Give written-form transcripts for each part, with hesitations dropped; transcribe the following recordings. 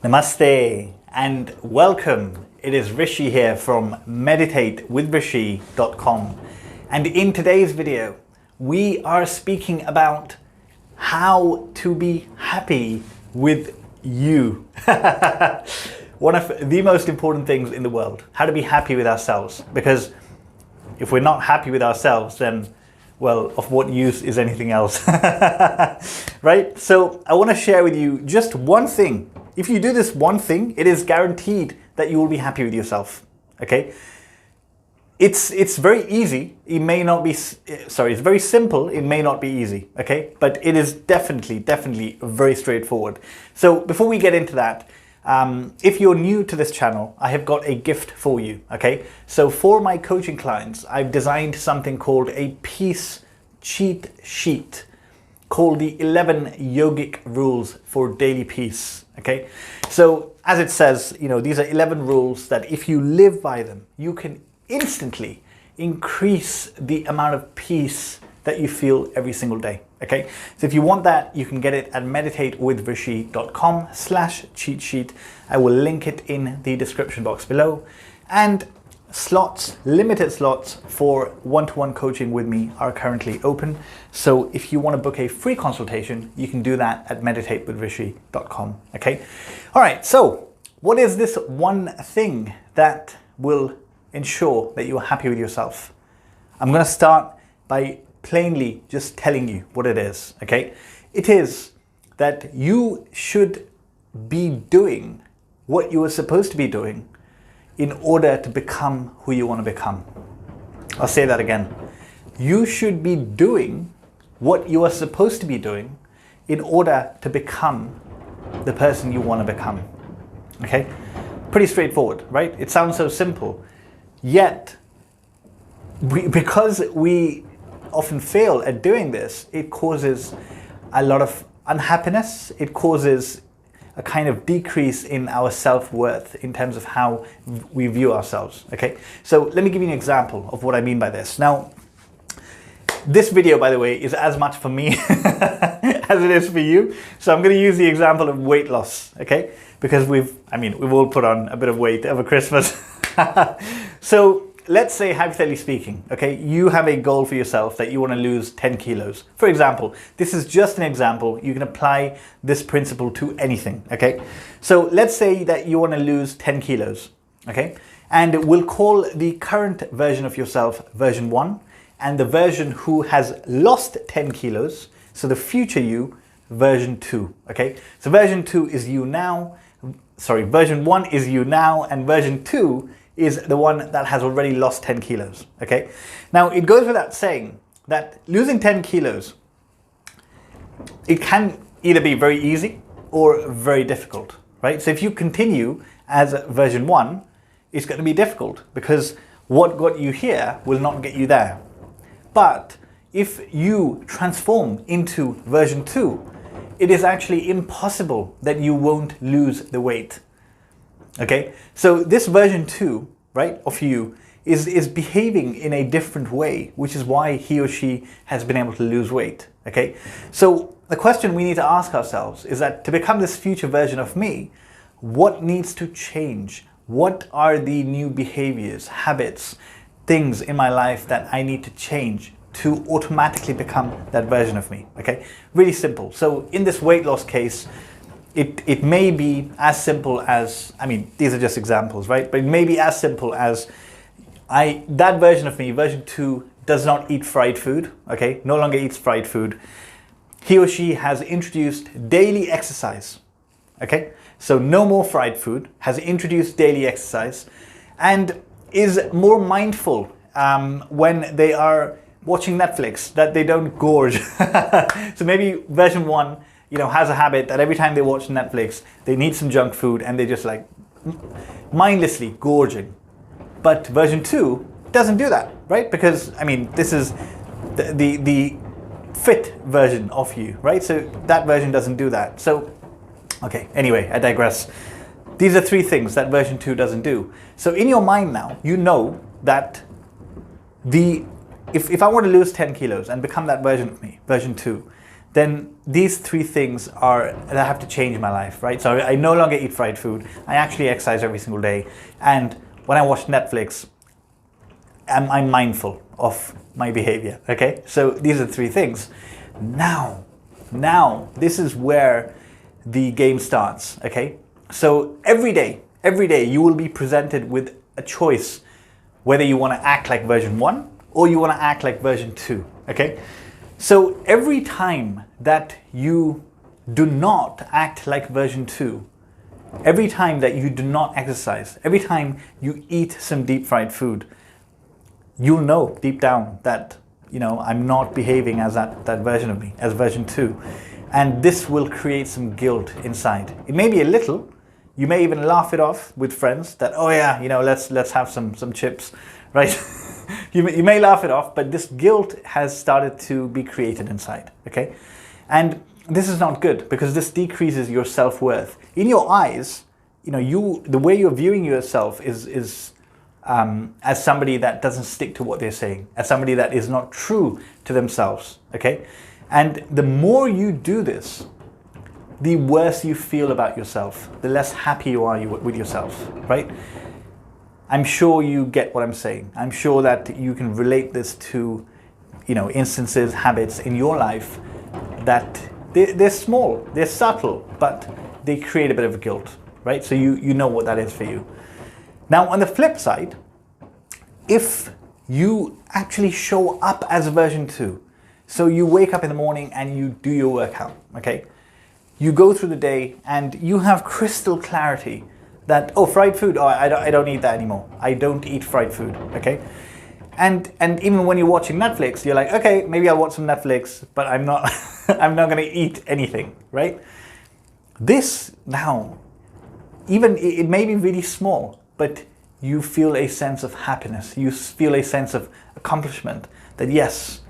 Namaste and welcome. It is Rishi here from meditatewithrishi.com, and in today's video we are speaking about how to be happy with you. One of the most important things in the world, how to be happy with ourselves, because if we're not happy with ourselves, then well, of what use is anything else? Right? So I want to share with you just one thing. If you do this one thing, it is guaranteed that you will be happy with yourself. Okay? It's very easy. It may not be, it's very simple. It may not be easy. Okay? But it is definitely very straightforward. So before we get into that, if you're new to this channel, I have got a gift for you, okay? So for my coaching clients, I've designed something called a peace cheat sheet called the 11 yogic rules for daily peace, okay? So as it says, you know, these are 11 rules that if you live by them, you can instantly increase the amount of peace that you feel every single day. Okay, so if you want that, you can get it at meditatewithrishi.com/cheat sheet. I will link it in the description box below. And slots, limited slots for one-to-one coaching with me are currently open. So if you want to book a free consultation, you can do that at meditatewithrishi.com. Okay, all right. So what is this one thing that will ensure that you are happy with yourself? I'm going to start by plainly just telling you what it is, okay? It is that you should be doing what you are supposed to be doing in order to become who you want to become. I'll say that again. You should be doing what you are supposed to be doing in order to become the person you want to become, okay? Pretty straightforward, right? It sounds so simple, yet because we often fail at doing this, it causes a lot of unhappiness. It causes a kind of decrease in our self-worth in terms of how we view ourselves. Okay, so let me give you an example of what I mean by this. Now, this video, by the way, is as much for me as it is for you. So I'm going to use the example of weight loss, okay? Because we've all put on a bit of weight over Christmas. So let's say, hypothetically speaking, okay, you have a goal for yourself that you want to lose 10 kilos. For example, this is just an example. You can apply this principle to anything, okay? So let's say that you want to lose 10 kilos, okay? And we'll call the current version of yourself version 1, and the version who has lost 10 kilos, so the future you, version 2, okay? So version 2 is you now, version 1 is you now, and version 2 is the one that has already lost 10 kilos, okay? Now, it goes without saying that losing 10 kilos, it can either be very easy or very difficult, right? So if you continue as version 1, it's going to be difficult because what got you here will not get you there. But if you transform into version 2, it is actually impossible that you won't lose the weight. Okay, so this version 2, right, of you is behaving in a different way, which is why he or she has been able to lose weight. Okay, so the question we need to ask ourselves is that to become this future version of me, what needs to change? What are the new behaviors, habits, things in my life that I need to change to automatically become that version of me? Okay, really simple. So in this weight loss case, it may be as simple as, these are just examples, right? But it may be as simple as that version of me, version 2, does not eat fried food, okay? No longer eats fried food. He or she has introduced daily exercise, okay? So no more fried food, has introduced daily exercise, and is more mindful when they are watching Netflix, that they don't gorge. So maybe version 1, has a habit that every time they watch Netflix, they need some junk food and they just like mindlessly gorging. But version 2 doesn't do that, right? Because, this is the fit version of you, right? So that version doesn't do that. So, okay, anyway, I digress. These are 3 things that version 2 doesn't do. So in your mind now, you know that if I want to lose 10 kilos and become that version of me, version 2, then these three things that have to change my life, right? So I no longer eat fried food. I actually exercise every single day. And when I watch Netflix, I'm mindful of my behavior, okay? So these are the three things. Now, this is where the game starts, okay? So every day you will be presented with a choice whether you want to act like version 1 or you want to act like version 2, okay? So every time that you do not act like version 2, every time that you do not exercise, every time you eat some deep fried food, you'll know deep down that, I'm not behaving as that version of me, as version 2. And this will create some guilt inside. It may be a little. You may even laugh it off with friends that, oh yeah, let's have some chips, right? You may laugh it off, but this guilt has started to be created inside, okay? And this is not good because this decreases your self-worth. In your eyes, the way you're viewing yourself is as somebody that doesn't stick to what they're saying, as somebody that is not true to themselves, okay? And the more you do this, the worse you feel about yourself, the less happy you are with yourself, right? I'm sure you get what I'm saying. I'm sure that you can relate this to, instances, habits in your life that they're small, they're subtle, but they create a bit of guilt, right? So you know what that is for you. Now, on the flip side, if you actually show up as version 2, so you wake up in the morning and you do your workout, okay? You go through the day and you have crystal clarity that, fried food, I don't eat that anymore. I don't eat fried food, okay? And even when you're watching Netflix, you're like, okay, maybe I'll watch some Netflix, but I'm not I'm not gonna eat anything, right? This now, even it may be really small, but you feel a sense of happiness. You feel a sense of accomplishment that yes,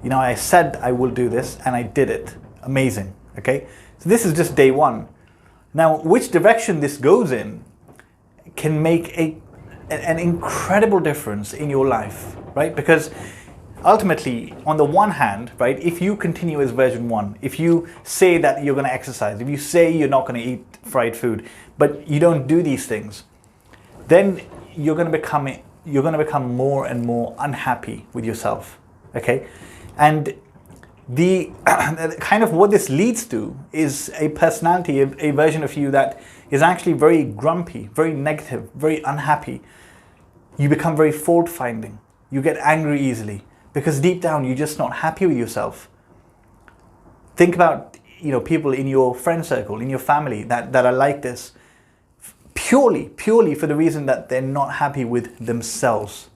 I said I will do this and I did it. Amazing, okay? So this is just day 1. Now, which direction this goes in can make an incredible difference in your life, right? Because ultimately, on the one hand, right, if you continue as version 1, if you say that you're going to exercise, if you say you're not going to eat fried food, but you don't do these things, then you're going to become more and more unhappy with yourself, okay? And the kind of what this leads to is a personality, a version of you that is actually very grumpy, very negative, very unhappy. You become very fault-finding. You get angry easily because deep down you're just not happy with yourself. Think about people in your friend circle, in your family that are like this, purely for the reason that they're not happy with themselves,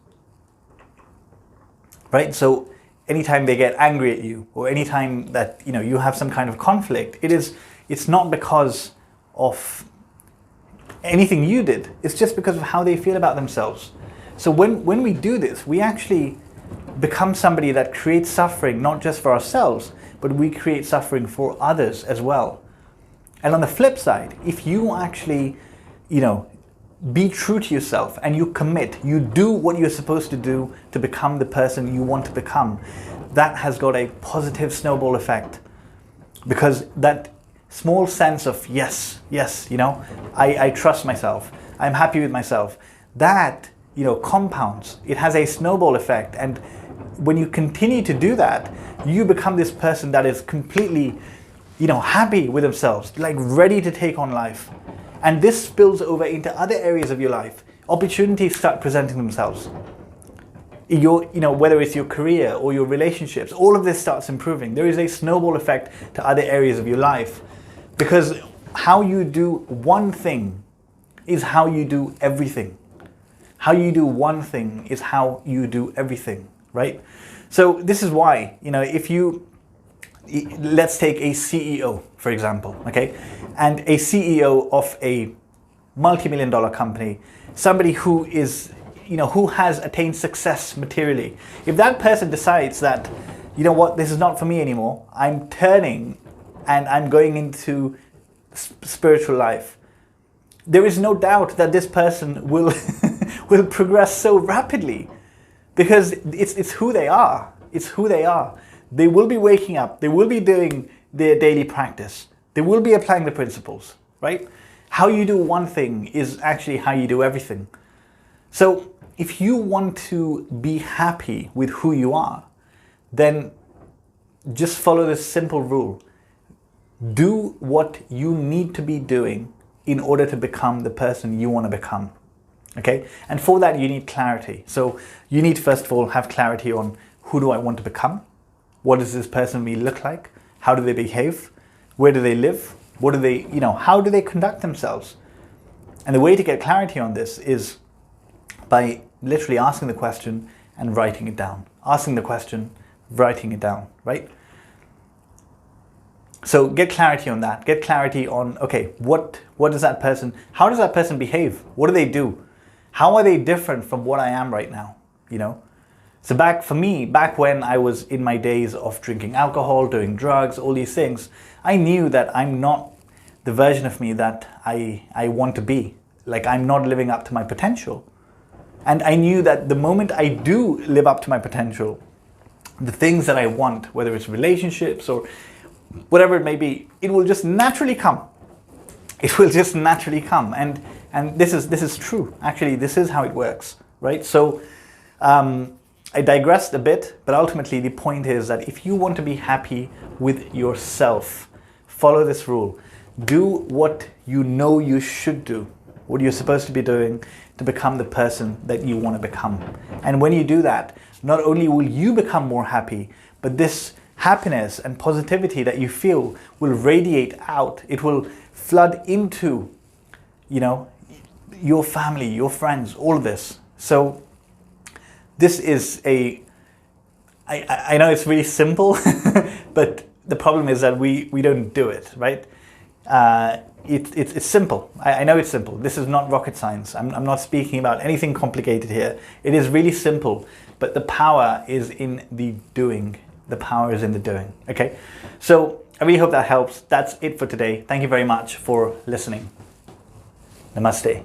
right? So anytime they get angry at you, or anytime that you have some kind of conflict, it's not because of anything you did. It's just because of how they feel about themselves. So when we do this, we actually become somebody that creates suffering, not just for ourselves, but we create suffering for others as well. And on the flip side, if you actually, be true to yourself and you commit, you do what you're supposed to do to become the person you want to become, that has got a positive snowball effect. Because that small sense of yes, I trust myself, I'm happy with myself, that, compounds. It has a snowball effect. And when you continue to do that, you become this person that is completely, happy with themselves, like ready to take on life. And this spills over into other areas of your life. Opportunities start presenting themselves. Whether it's your career or your relationships, all of this starts improving. There is a snowball effect to other areas of your life. Because how you do one thing is how you do everything. How you do one thing is how you do everything, right? So this is why, let's take a CEO, for example, okay? And a CEO of a multi-million-dollar company, somebody who is, who has attained success materially. If that person decides that, this is not for me anymore, I'm turning and I'm going into spiritual life, there is no doubt that this person will will progress so rapidly because it's who they are. It's who they are. They will be waking up. They will be doing their daily practice. They will be applying the principles, right? How you do one thing is actually how you do everything. So if you want to be happy with who you are, then just follow this simple rule. Do what you need to be doing in order to become the person you want to become. Okay? And for that, you need clarity. So you need, first of all, have clarity on who do I want to become? What does this person me look like? How do they behave? Where do they live? What do they, how do they conduct themselves? And the way to get clarity on this is by literally asking the question and writing it down. Asking the question, writing it down, right? So get clarity on that. Get clarity on, okay, what does that person, how does that person behave? What do they do? How are they different from what I am right now? So back when I was in my days of drinking alcohol, doing drugs, all these things, I knew that I'm not the version of me that I want to be. Like, I'm not living up to my potential. And I knew that the moment I do live up to my potential, the things that I want, whether it's relationships or whatever it may be, it will just naturally come. It will just naturally come. And this is true. Actually, this is how it works, right? So I digressed a bit, but ultimately the point is that if you want to be happy with yourself, follow this rule. Do what you know you should do, what you're supposed to be doing to become the person that you want to become. And when you do that, not only will you become more happy, but this happiness and positivity that you feel will radiate out. It will flood into, your family, your friends, all of this. So this is I know it's really simple, but the problem is that we don't do it, right? It's simple. I know it's simple. This is not rocket science. I'm not speaking about anything complicated here. It is really simple, but the power is in the doing. The power is in the doing, okay? So I really hope that helps. That's it for today. Thank you very much for listening. Namaste.